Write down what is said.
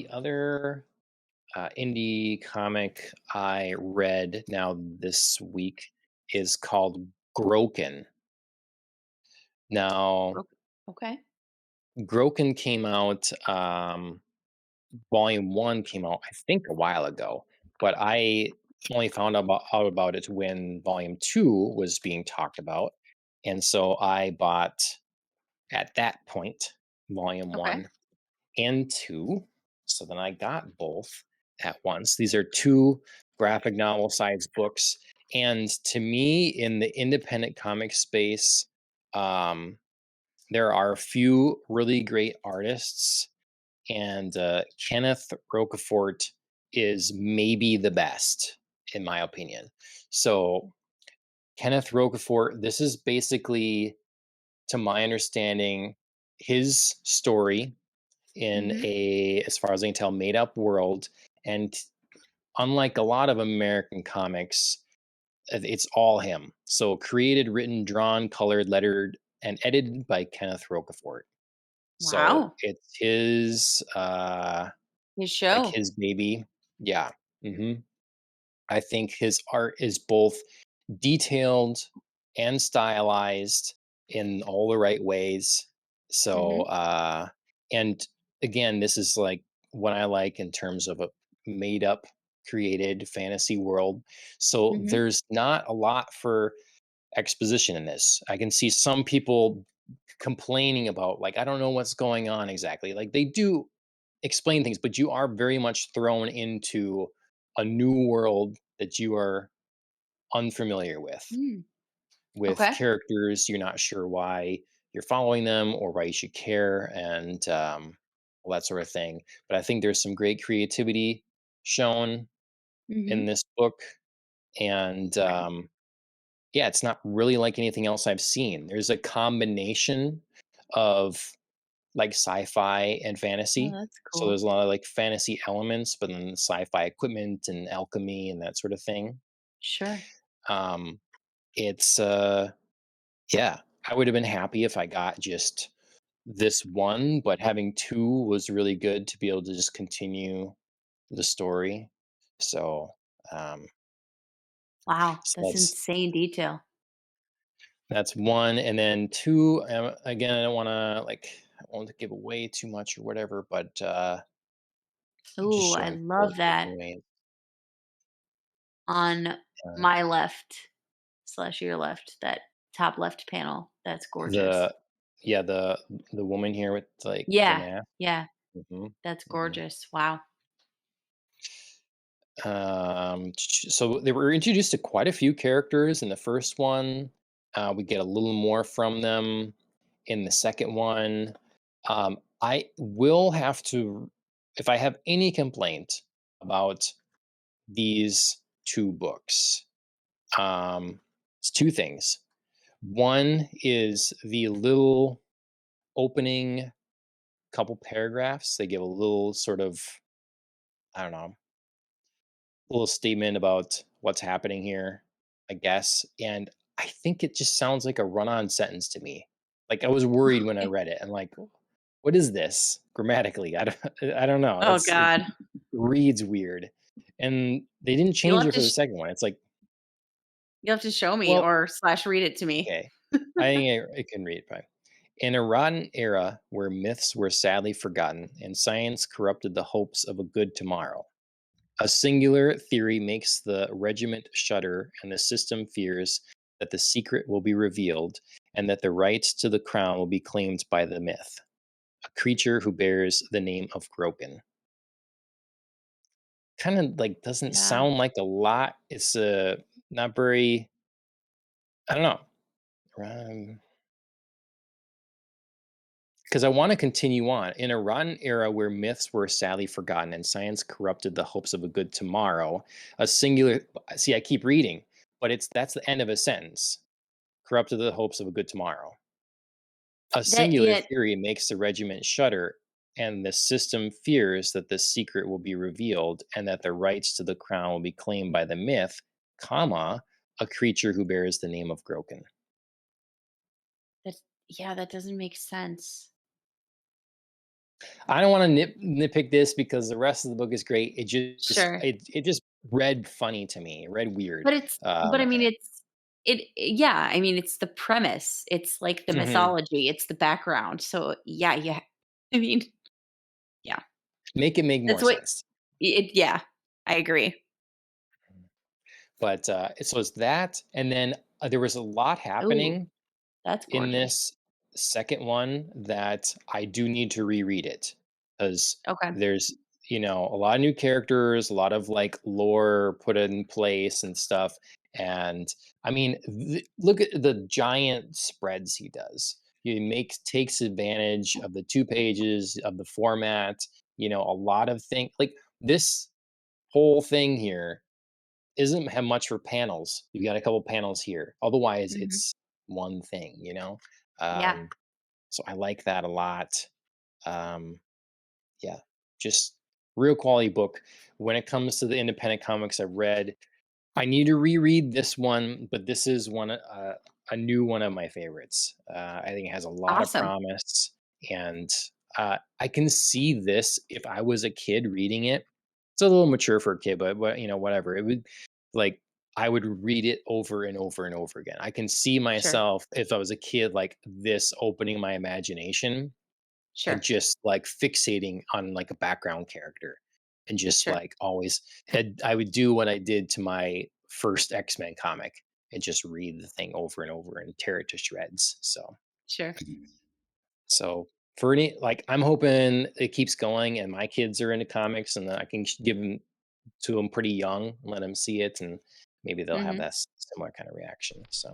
The other indie comic I read now this week is called Groken. Now, Ok okay. Groken came out, volume one came out, I think, a while ago, but I only found out about it when volume two was being talked about. And so I bought at that point volume Okay. one and two. So then I got both at once. These are two graphic novel sized books. And to me, in the independent comic space, um, there are a few really great artists, and Kenneth Roquefort is maybe the best, in my opinion. So, Kenneth Roquefort, this is basically, to my understanding, his story in Mhm. a, as far as I can tell, made up world. And unlike a lot of American comics, it's all him. So created, written, drawn, colored, lettered, and edited by Kenneth Roquefort. So Wow. it's his, His like show. his baby. Yeah. hmm I think his art is both detailed and stylized in all the right ways. So, Mhm. and again, this is like what I like in terms of a made up, created fantasy world. So Mhm. there's not a lot for exposition in this. I can see some people complaining about, like, I don't know what's going on exactly. Like, they do explain things, but you are very much thrown into a new world that you are unfamiliar Mm. with Okay. characters you're not sure why you're following them or why you should care, and all that sort of thing. But I think there's some great creativity shown in Mhm. this book, and Right. yeah, it's not really like anything else I've seen. There's a combination of like sci-fi and Oh, fantasy. that's So cool. there's a lot of like fantasy elements, but then sci-fi equipment and alchemy and that sort of thing. Sure. Um, it's yeah, I would have been happy if I got just this one, but having two was really good to be able to just continue the story. So, um, Wow, so that's insane detail. that's one, and then two. Again, I don't want to I want to give away too much or whatever, but just Ooh, I showing four love that. different ways. On Uh, my left slash your left, that top left panel, that's gorgeous. the yeah, the woman here with like the Yeah, mask. yeah, hmm that's hmm gorgeous. Wow. So they were introduced to quite a few characters in the first one. We get a little more from them in the second one. I will have to, if I have any complaint about these two books, it's two things. One is the little opening couple paragraphs. They give a little sort of, I don't know, little statement about what's happening here, I guess. And I think it just sounds like a run on sentence to me. Like, I was worried when I Okay. read it. I'm like, what is this grammatically? I don't know. Oh It god. reads weird. And they didn't You'll change have it to for the second one. It's like, you'll have to show me well, or slash read it to me. okay. I think I can read it fine. In a rotten era where myths were sadly forgotten and science corrupted the hopes of a good tomorrow, a singular theory makes the regiment shudder, and the system fears that the secret will be revealed and that the right to the crown will be claimed by the myth, a creature who bears the name of Groken. Kind of like doesn't Yeah. sound like a lot. It's not very, I don't know. Because I want to continue on. In a rotten era where myths were sadly forgotten and science corrupted the hopes of a good tomorrow, a singular, see, I keep reading, but that's the end of a sentence. Corrupted the hopes of a good tomorrow. A That singular yet theory makes the regiment shudder, and the system fears that the secret will be revealed and that the rights to the crown will be claimed by the myth, comma, a creature who bears the name of Groken. that yeah, that doesn't make sense. I don't want to nitpick this because the rest of the book is great. Sure. It just read funny to me. It read weird. But I mean, Eh, yeah, I mean, it's the premise. It's like the mhm. mythology, it's the background. So, yeah, yeah. I mean, yeah. Make it make That's more what sense. yeah, I agree. But so it's that, and then there was a lot Ooh, happening that's in gorgeous. this second one that I do need to reread it because Okay. there's, a lot of new characters, a lot of like lore put in place and stuff. And I mean, look at the giant spreads he does. He takes advantage of the 2 pages of the format. A lot of things like this whole thing here isn't have much for panels. You've got a couple panels here. Otherwise, Mhm. it's one thing. Yeah. Um, so I like that a lot. Um, yeah, just real quality book. When it comes to the independent comics I've read, I need to reread this one, but this is a new one of my favorites. I think it has a lot of Awesome. promise, and I can see this if I was a kid reading it. It's a little mature for a kid, but whatever. It would like I would read it over and over and over again. I can see Sure. myself if I was a kid like this opening my imagination and Sure. just like fixating on like a background character and just Sure. like always I would do what I did to my first X-Men comic and just read the thing over and over and tear it to shreds. Sure. So for any like I'm hoping it keeps going and my kids are into comics and that I can give them to them pretty young, let them see it, and maybe they'll have Mhm. that similar kind of reaction. So